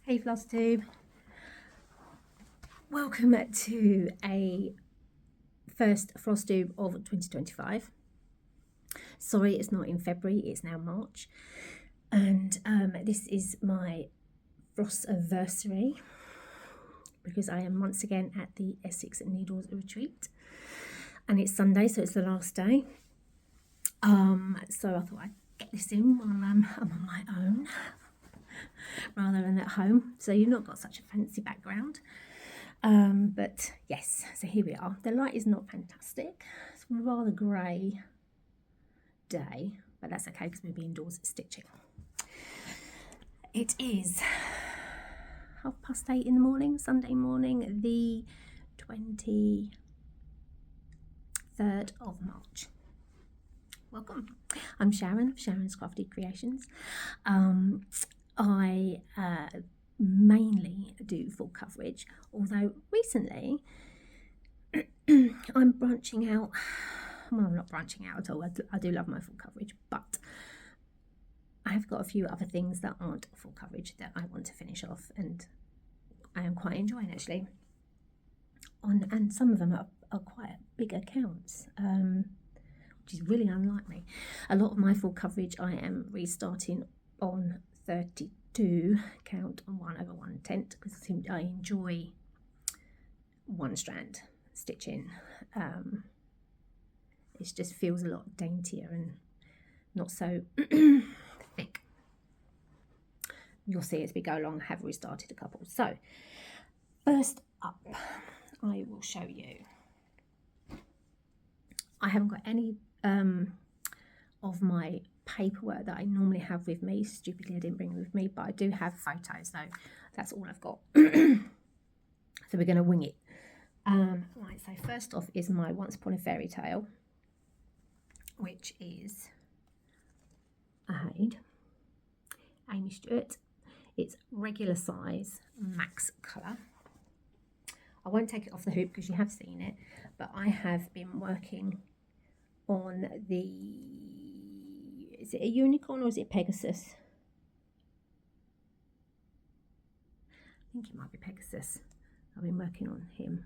Hey Flosstube, welcome to a first Flosstube of 2025. Sorry it's not in February, it's now March, and this is my Flossaversary because I am once again at the Essex Needles retreat and it's Sunday, so it's the last day. So I thought I'd get this in while I'm on my own rather than at home, so you've not got such a fancy background. But yes, so here we are. The light is not fantastic. It's a rather grey day, but that's okay because we'll be indoors stitching. It is 8:30 in the morning, Sunday morning, the 23rd of March. Welcome. I'm Sharon of Sharon'scrafty Creations. I mainly do full coverage, although recently I'm branching out. Well, I'm not branching out at all. I do love my full coverage, but I have got a few other things that aren't full coverage that I want to finish off, and I am quite enjoying actually. And some of them are quite big accounts, which is really unlike me. A lot of my full coverage I am restarting on 32 count on 1/110 because I enjoy one strand stitching. It just feels a lot daintier and not so thick. You'll see as we go along. I have restarted a couple. So first up, I will show you. I haven't got any of my paperwork that I normally have with me. Stupidly I didn't bring it with me, but I do have photos, so that's all I've got. So we're going to wing it. Right, so first off is my Once Upon a Fairy Tale, which is Amy Stewart. It's regular size, max colour. I won't take it off the hoop because you have seen it, but I have been working on the, is it a unicorn or is it Pegasus? I think it might be Pegasus. I've been working on him,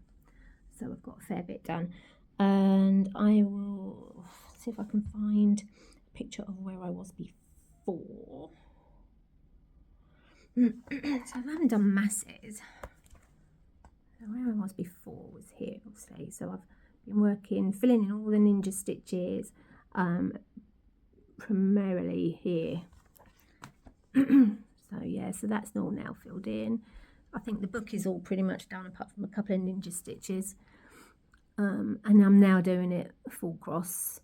so I've got a fair bit done, and I will see if I can find a picture of where I was before. So I haven't done masses. So where I was before was here, obviously. So I've been working, filling in all the ninja stitches, primarily here. So yeah, so that's all now filled in. I think the book is all pretty much done apart from a couple of ninja stitches, and I'm now doing it full cross.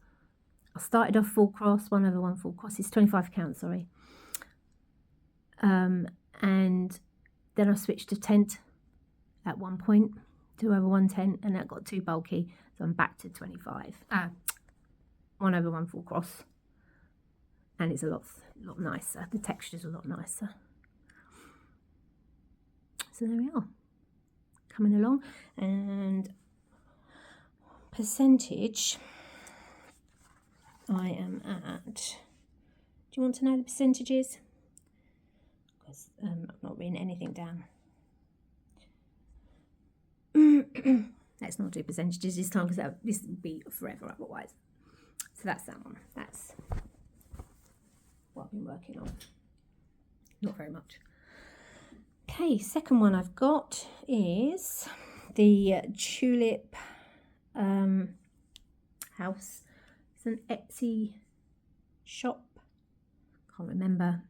I started off full cross, 1/1 full cross. It's 25 count, sorry, and then I switched to tent at one point, 2/110, and that got too bulky, so I'm back to 25. 1/1 full cross, and it's a lot nicer. The texture's a lot nicer. So there we are, coming along. And percentage, I am at, do you want to know the percentages? Because I've not written anything down. Let's not do percentages this time because this will be forever otherwise. So that's that one. That's what I've been working on. Not very much. Okay, second one I've got is the Tulip house. It's an Etsy shop. Can't remember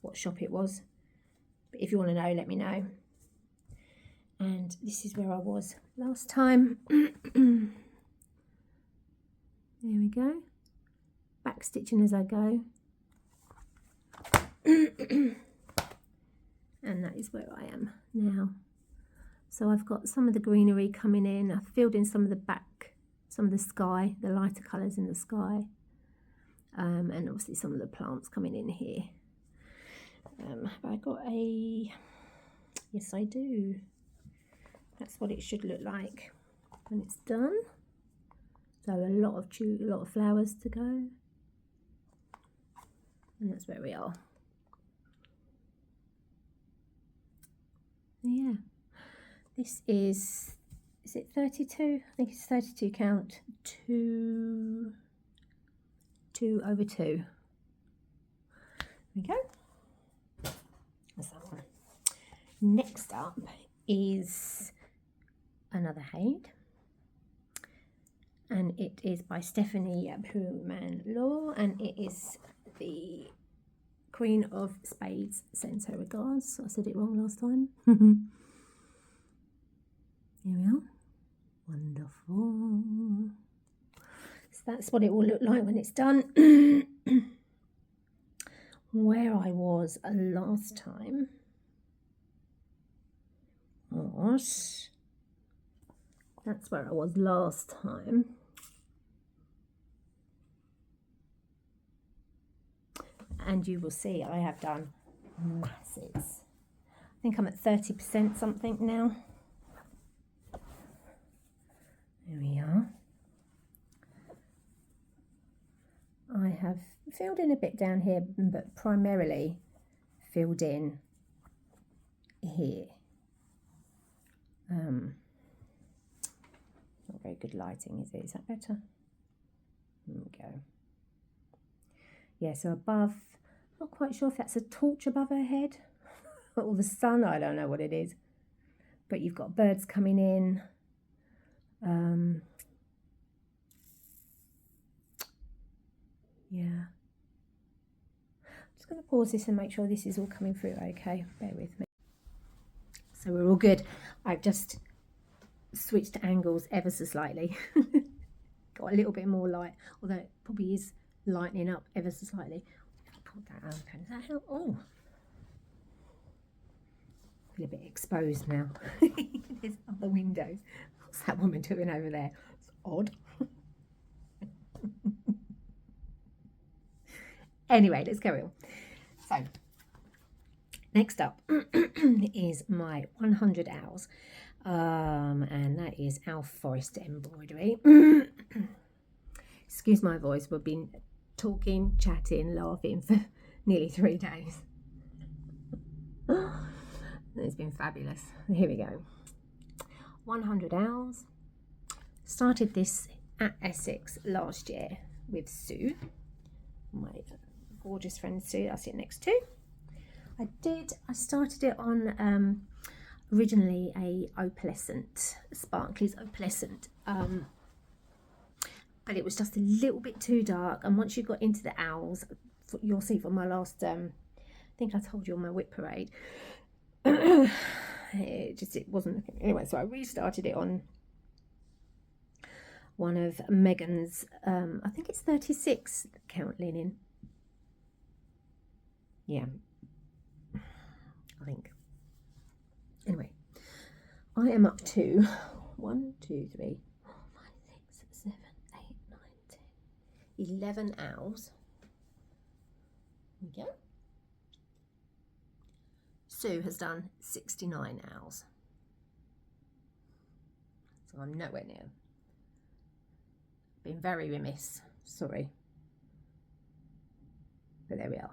what shop it was, but if you want to know, let me know. And this is where I was last time. There we go. Back stitching as I go. And that is where I am now. So I've got some of the greenery coming in. I've filled in some of the back, some of the sky, the lighter colours in the sky, and obviously some of the plants coming in here. Have I got a, yes I do. That's what it should look like when it's done. So a lot of flowers to go. And that's where we are. Yeah, this is it 32? I think it's 32 count, 2 over 2. There we go. That's that one. Next up is another Haid, and it is by Stephanie Puman-Law, and it is the Queen of Spades sends her regards. I said it wrong last time. Here we are. Wonderful. So that's what it will look like when it's done. Where I was last time was, that's where I was last time. And you will see I have done masses. I think I'm at 30% something now. There we are. I have filled in a bit down here, but primarily filled in here. Not very good lighting, is it? Is that better? There we go. Yeah, so above, not quite sure if that's a torch above her head or the sun, I don't know what it is. But you've got birds coming in. Yeah. I'm just going to pause this and make sure this is all coming through okay. Bear with me. So we're all good. I've just switched angles ever so slightly. Got a little bit more light, although it probably is lightening up ever so slightly. Put that out. Okay, does that help? Oh, I feel a bit exposed now. There's other windows. What's that woman doing over there? It's odd. Anyway, let's carry on. So, next up is my 100 owls, and that is our forest embroidery. Excuse my voice, we've been talking, chatting, laughing for nearly 3 days. It's been fabulous. Here we go. 100 owls. Started this at Essex last year with Sue, my gorgeous friend Sue I sit next to. I started it on originally a opalescent, Sparkly's opalescent, but it was just a little bit too dark, and once you got into the owls, you'll see from my last, I think I told you on my whip parade, it wasn't, anyway, so I restarted it on one of Megan's, I think it's 36 count linen. Yeah, I think. Anyway, I am up to 1, 2, 3, 4, 5, 6, 7, 8, 9, 10, 11 owls. There we go. Sue has done 69 owls. So I'm nowhere near. Been very remiss, sorry. But there we are.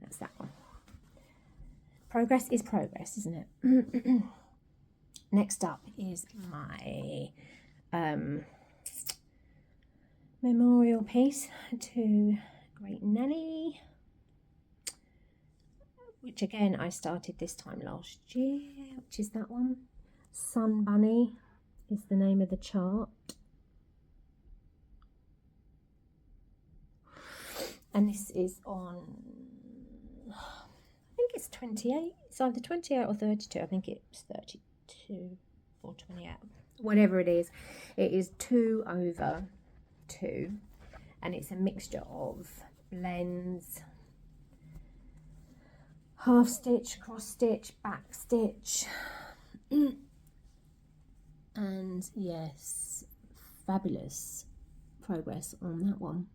That's that one. Progress is progress, isn't it? Next up is my memorial piece to Great Nanny, which again I started this time last year, which is that one. Sun Bunny is the name of the chart. And this is on, I think it's 28. It's either 28 or 32. I think it's 32 or 28. Whatever it is 2 over 2. And it's a mixture of blends, half stitch, cross stitch, back stitch. And yes, fabulous progress on that one.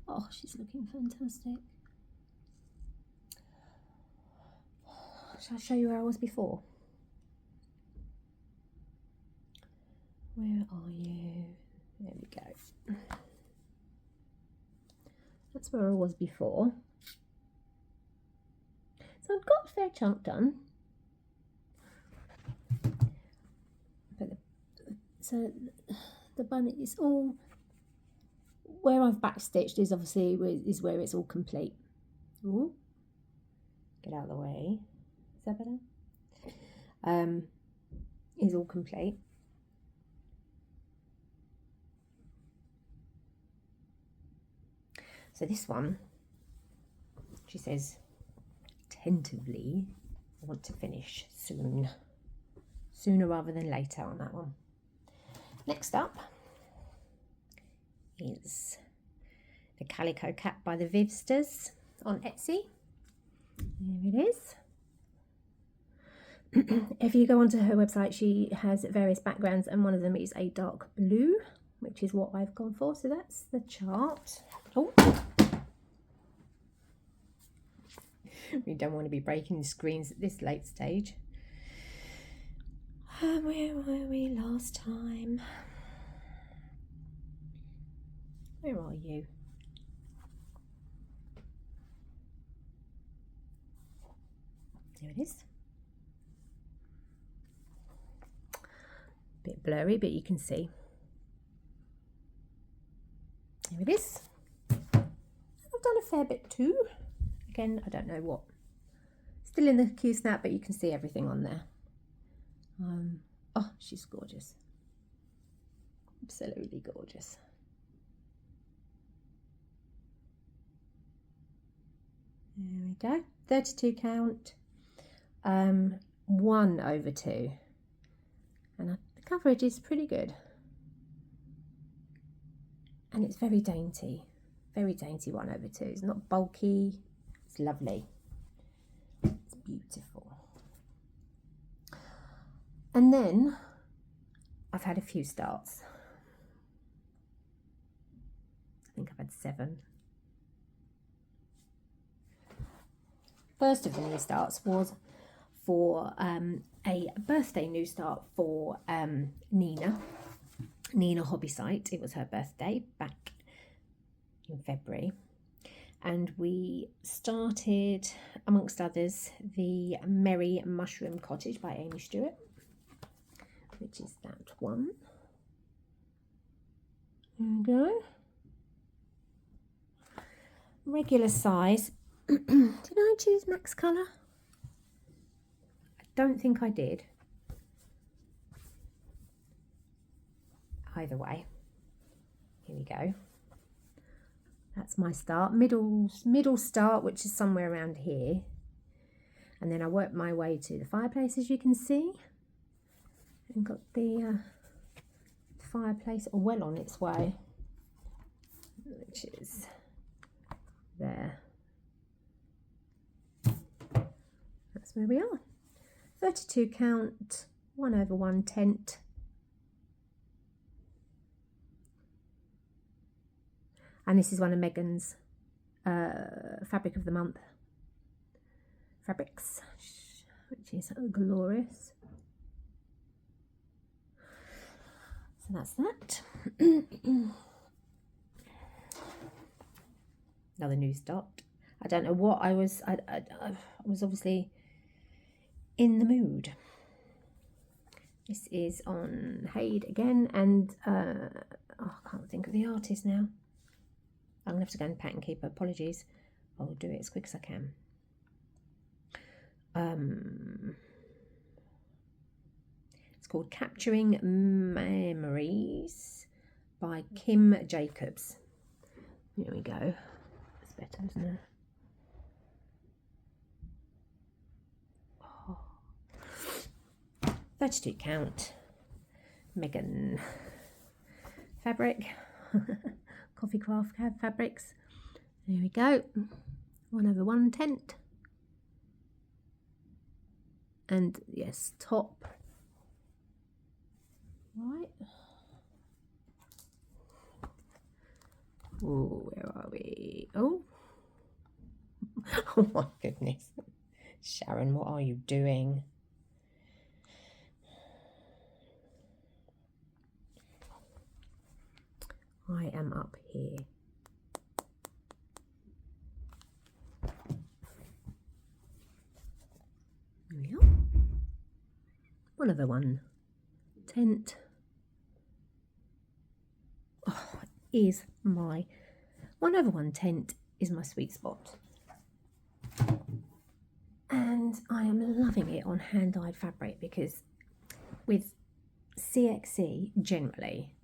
Oh, she's looking fantastic. Shall I show you where I was before? Where are you? There we go. That's where I was before. So I've got a fair chunk done. But so the bunny is all, where I've backstitched is obviously is where it's all complete. Ooh. Get out of the way. Is that better? Is all complete. So this one, she says, tentatively, I want to finish soon. Sooner rather than later on that one. Next up is the Calico Cat by the Vivsters on Etsy. There it is. If you go onto her website, she has various backgrounds, and one of them is a dark blue, which is what I've gone for. So that's the chart. Oh, we don't want to be breaking the screens at this late stage. Where were we last time? Where are you? There it is. Bit blurry, but you can see. There it is. I've done a fair bit too. Again, I don't know what. Still in the Q-snap, but you can see everything on there. Oh, she's gorgeous. Absolutely gorgeous. There we go. 32 count. 1/2. And the coverage is pretty good. And it's very dainty. Very dainty 1/2. It's not bulky. It's lovely. It's beautiful. And then I've had a few starts. I think I've had 7. First of the new starts was for a birthday new start for Nina Hobby Site. It was her birthday back in February. And we started, amongst others, the Merry Mushroom Cottage by Amy Stewart, which is that one. There we go. Regular size. Did I choose Max Colour? I don't think I did. Either way. Here we go. That's my start. Middle start, which is somewhere around here. And then I worked my way to the fireplace, as you can see. And got the fireplace well on its way, which is there. That's where we are. 32 count, 1/1 tent. And this is one of Megan's Fabric of the Month fabrics, which is glorious. So that's that. Another new start. I don't know what I was obviously in the mood. This is on Haid again, and I can't think of the artist now. I'm going to have to go and pattern keeper. Apologies. I'll do it as quick as I can. It's called Capturing Memories by Kim Jacobs. Here we go. It's better, isn't it? Oh. 32 count. Megan fabric. Coffee Craft fabrics. There we go. 1/1 tent. And yes, top. Right. Oh, where are we? Oh. Oh my goodness. Sharon, what are you doing? I am up here. 1/1 tent. Oh, is my 1/1 tent is my sweet spot. And I am loving it on hand-dyed fabric, because with CXC, generally,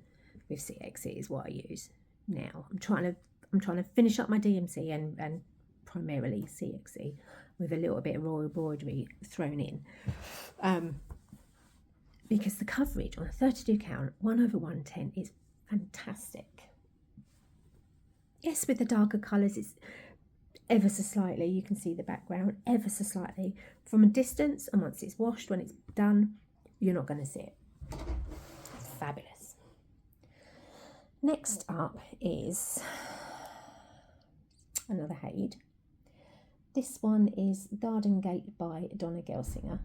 with CXC is what I use now. I'm trying to finish up my DMC and primarily CXC with a little bit of raw embroidery thrown in. Because the coverage on a 32 count 1/1 tent is fantastic. Yes, with the darker colours, it's ever so slightly, you can see the background ever so slightly from a distance, and once it's washed, when it's done, you're not going to see it. It's fabulous. Next up is another Hade. This one is Garden Gate by Donna Gelsinger.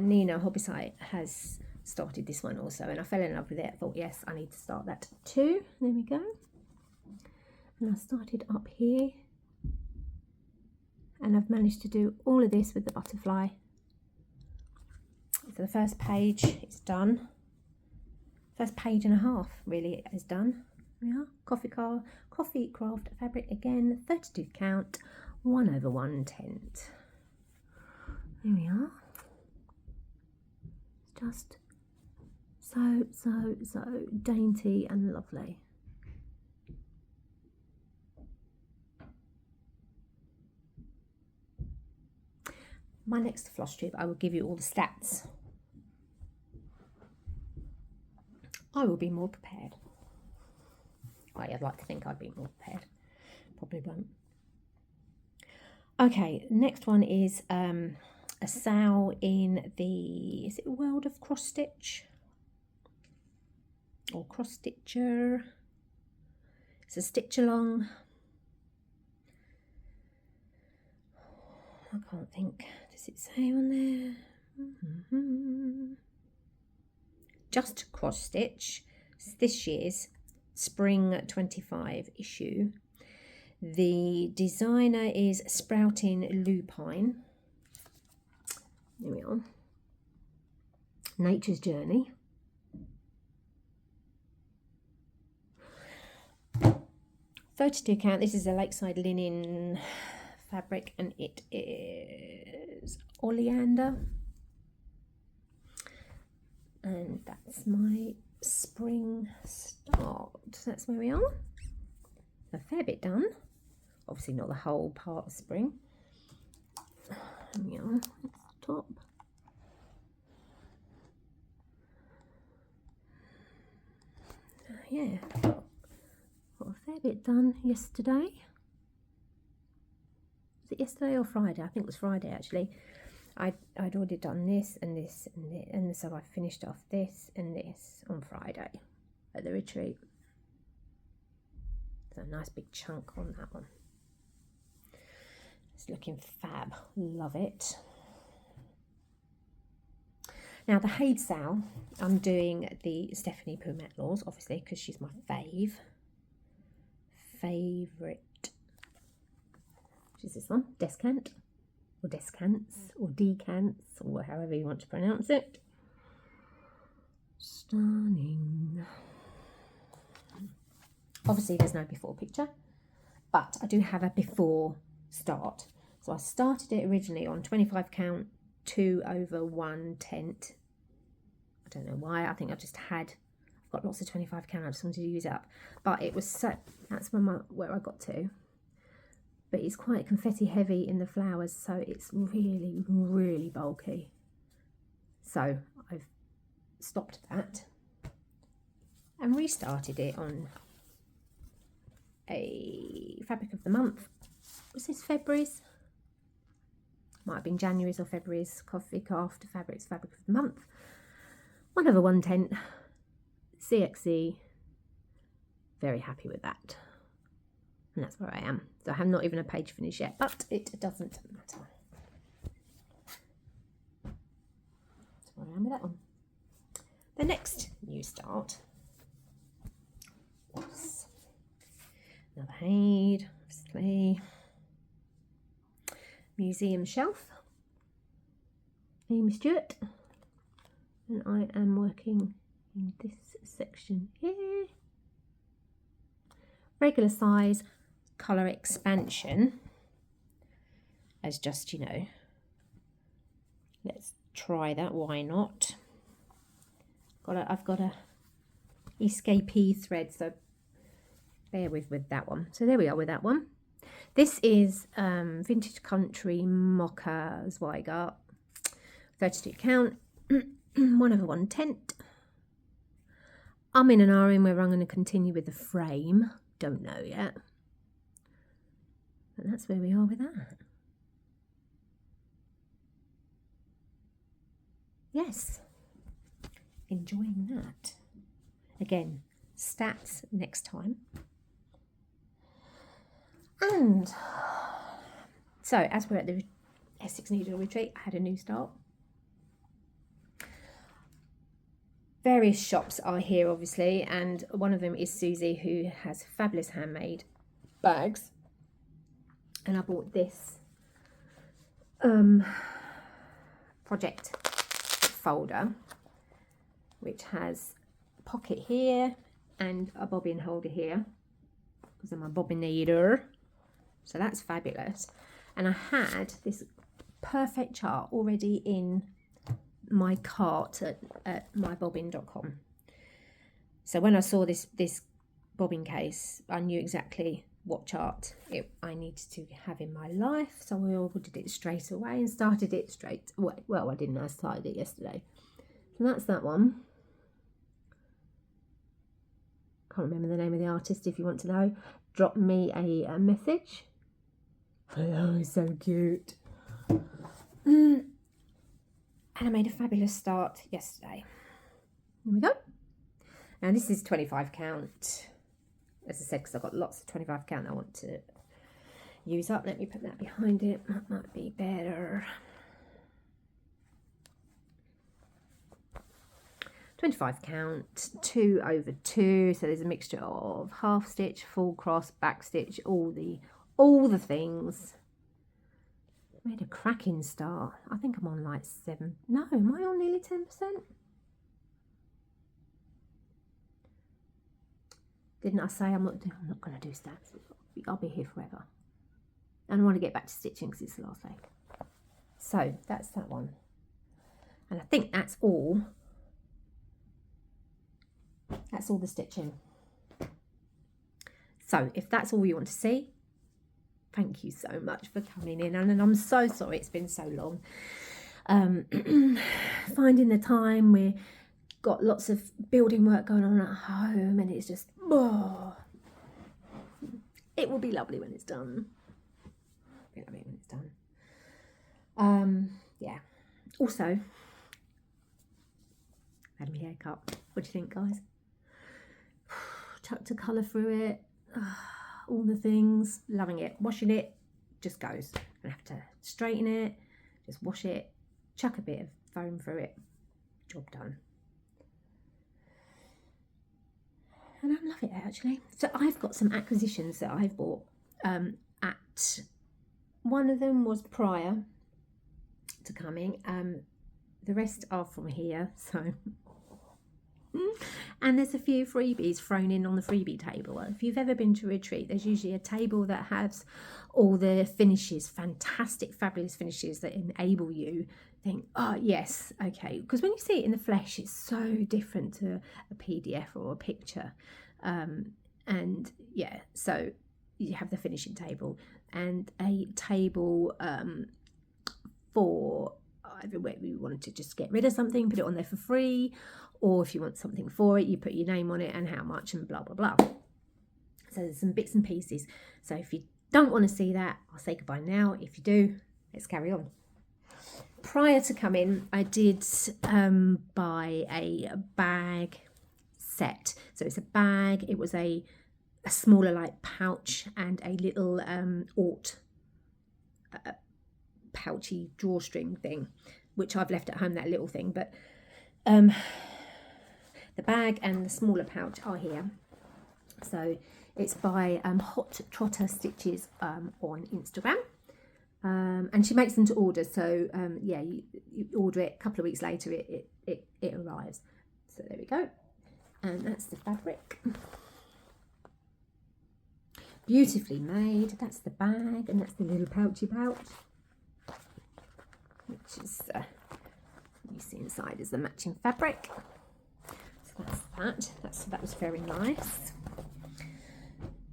Nina Hobbysite has started this one also, and I fell in love with it. I thought, yes, I need to start that too. There we go. And I started up here, and I've managed to do all of this with the butterfly. So the first page is done. First page and a half really is done. Yeah, coffee craft fabric again, 32 count, 1/1 tent. There we are. Just so dainty and lovely. My next Flosstube, I will give you all the stats. I will be more prepared. I'd like to think I'd be more prepared. Probably won't. Okay, next one is a sow in the, is it World of Cross Stitch? Or Cross Stitcher. It's a stitch along. I can't think. Does it say on there? Just Cross Stitch. It's this year's Spring 25 issue. The designer is Sprouting Lupine. There we are. Nature's Journey. £32 count. This is a Lakeside linen fabric, and it is oleander. And that's my spring start. That's where we are. A fair bit done. Obviously not the whole part of spring. There we are. That's the top. Yeah, got a fair bit done yesterday. Was it yesterday or Friday? I think it was Friday actually. I'd already done this and this and this, and so I finished off this and this on Friday at the retreat. So a nice big chunk on that one. It's looking fab. Love it. Now the Hade sale, I'm doing the Stephanie Pumet-Laws, obviously, because she's my favourite. Which is this one, Descant, or Descants, or Decants, or however you want to pronounce it. Stunning. Obviously there's no before picture, but I do have a before start. So I started it originally on 25 count 2/1 tent. I don't know why. I think I've got lots of 25 count. I just wanted to use it up, but it was so, that's where I got to. But it's quite confetti heavy in the flowers, so it's really, really bulky. So I've stopped that and restarted it on a fabric of the month. Was this February's? Might have been January's or February's Coffee Craft Fabrics fabric of the month. 1/1 tent, CXC. Very happy with that. And that's where I am. So I have not even a page finished yet, but it doesn't matter. That's where I am with that one. The next new start was another Hade, obviously. Museum Shelf. Amy Stewart, and I am working in this section here. Regular size colour expansion as just, you know, let's try that, why not. I've got a escapee thread, so bear with that one. So there we are with that one. This is Vintage Country Mocha Zweigart, 32 count, 1/110. I'm in an RM where I'm going to continue with the frame. Don't know yet. And that's where we are with that. Yes. Enjoying that. Again, stats next time. And so, as we're at the Essex Needle Retreat, I had a new start. Various shops are here, obviously, and one of them is Susie, who has fabulous handmade bags. And I bought this project folder, which has a pocket here and a bobbin holder here, because I'm a bobbinator. So that's fabulous. And I had this perfect chart already in my cart at mybobbin.com. So when I saw this bobbin case, I knew exactly what chart I needed to have in my life. So I ordered it straight away and started it straight away. Well, I didn't. I started it yesterday. So that's that one. Can't remember the name of the artist. If you want to know, drop me a message. Oh, so cute. And I made a fabulous start yesterday. Here we go. Now this is 25 count. As I said, because I've got lots of 25 count I want to use up. Let me put that behind it. That might be better. 25 count, 2/2. So there's a mixture of half stitch, full cross, back stitch, all the things. Made a cracking start. I think I'm on like 7. No, am I on nearly 10%? Didn't I say I'm not going to do stats? I'll be here forever. And I want to get back to stitching because it's the last day. So that's that one. And I think that's all. That's all the stitching. So if that's all you want to see, thank you so much for coming in. And I'm so sorry it's been so long. Finding the time, we've got lots of building work going on at home, and it's just, oh, it will be lovely when it's done. Yeah. Also, had my hair cut. What do you think, guys? Chucked a colour through it. All the things. Loving it. Washing it just goes. I have to straighten it. Just wash it. Chuck a bit of foam through it. Job done. And I love it, actually. So I've got some acquisitions that I've bought. At one of them was prior to coming. The rest are from here. So, and there's a few freebies thrown in on the freebie table. If you've ever been to a retreat, there's usually a table that has all the finishes, fantastic, fabulous finishes that enable you think, oh yes, okay. Because when you see it in the flesh, it's so different to a PDF or a picture. And yeah, so you have the finishing table and a table for either where you wanted to just get rid of something, put it on there for free, or if you want something for it, you put your name on it and how much and blah, blah, blah. So there's some bits and pieces. So if you don't want to see that, I'll say goodbye now. If you do, let's carry on. Prior to coming, I did buy a bag set. So it's a bag. It was a smaller like pouch and a little pouchy drawstring thing, which I've left at home, that little thing. But the bag and the smaller pouch are here. So it's by Hot Trotter Stitches on Instagram. And she makes them to order, so yeah, you order it, a couple of weeks later it arrives. So there we go, and that's the fabric, beautifully made. That's the bag, and that's the little pouchy pouch, which is you see inside is the matching fabric. So that's that. That was very nice.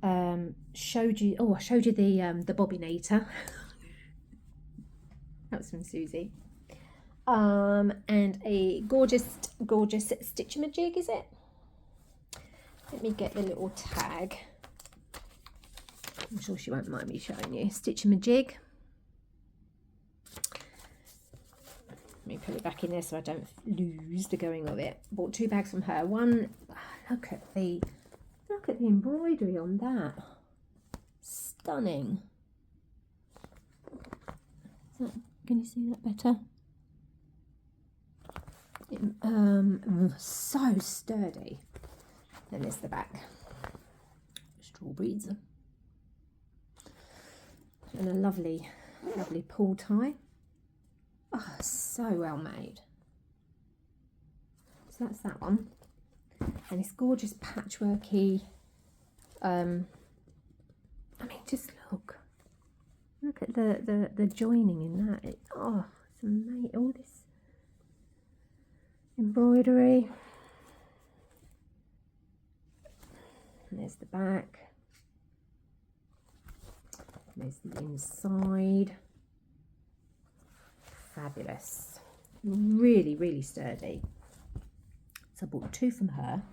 I showed you the bobbinator. That was from Susie. And a gorgeous stitch-a-majig, is it? Let me get the little tag. I'm sure she won't mind me showing you. Stitch-a-majig. Let me put it back in there so I don't lose the going of it. Bought 2 bags from her. One, look at the embroidery on that. Stunning. Can you see that better? So sturdy. And there's the back. Strawberries. And a lovely pull tie. Oh, so well made. So that's that one. And it's gorgeous patchworky. I mean, just look at the joining in that. It's amazing. All this embroidery. And there's the back. There's the inside. Fabulous. Really, really sturdy. So I bought 2 from her.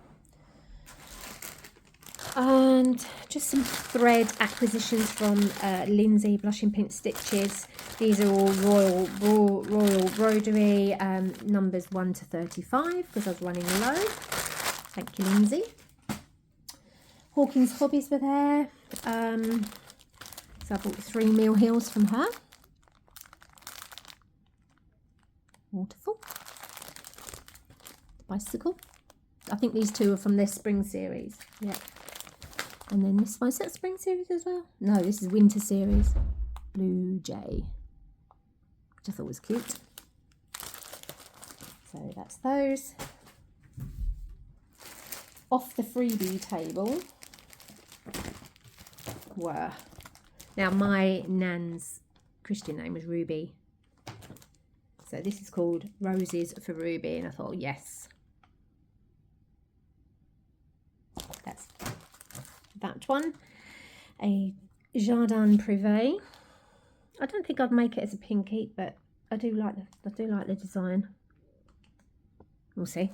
And just some thread acquisitions from Lindsay, Blushing Pink Stitches. These are all royal embroidery, numbers 1 to 35, because I was running low. Thank you, Lindsay. Hawkins Hobbies were there. So I bought 3 meal heels from her. Waterfall. Bicycle. I think these 2 are from their spring series. Yeah. And then this one, is that spring series as well? No, this is winter series. Blue Jay, which I thought was cute. So that's those. Off the freebie table were, now my nan's Christian name was Ruby. So this is called Roses for Ruby, and I thought, yes. That's that one. A Jardin Privé. I don't think I'd make it as a pinky, but I do like the design. We'll see.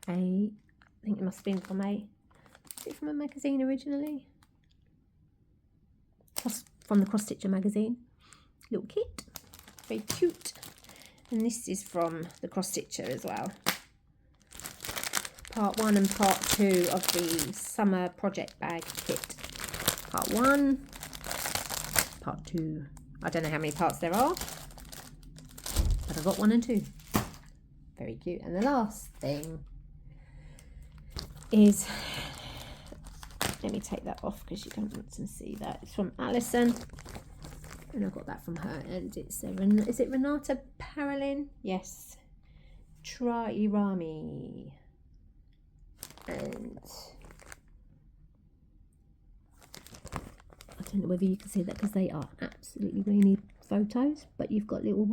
I think it must have been from a magazine originally. From the Cross Stitcher magazine. Little kit. Very cute. And this is from the Cross Stitcher as well. Part 1 and part 2 of the summer project bag kit. Part 1, part 2. I don't know how many parts there are, but I've got 1 and 2. Very cute. And the last thing is, let me take that off because you don't want to see that. It's from Alison, and I got that from her. And it's is it Renata Parolin? Yes. Trairami. And I don't know whether you can see that because they are absolutely rainy photos, but you've got little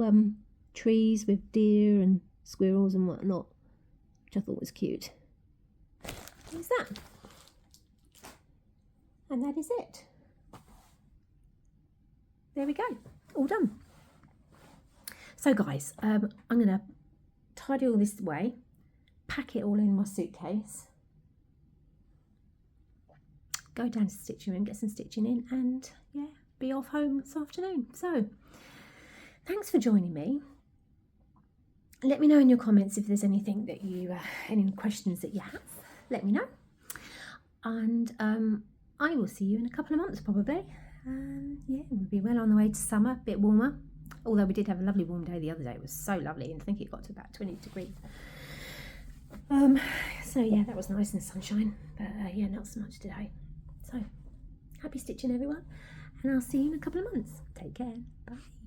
trees with deer and squirrels and whatnot, which I thought was cute. There's that. And that is it. There we go. All done. So guys, I'm going to tidy all this away, pack it all in my suitcase, go down to the stitching room, get some stitching in, and yeah, be off home this afternoon. So thanks for joining me. Let me know in your comments if there's anything that you any questions that you have. Let me know, and I will see you in a couple of months probably. Yeah, we'll be well on the way to summer, a bit warmer, although we did have a lovely warm day the other day. It was so lovely, and I think it got to about 20 degrees. So yeah, that was nice in the sunshine, but yeah, not so much today. So Happy stitching, everyone, and I'll see you in a couple of months. Take care. Bye.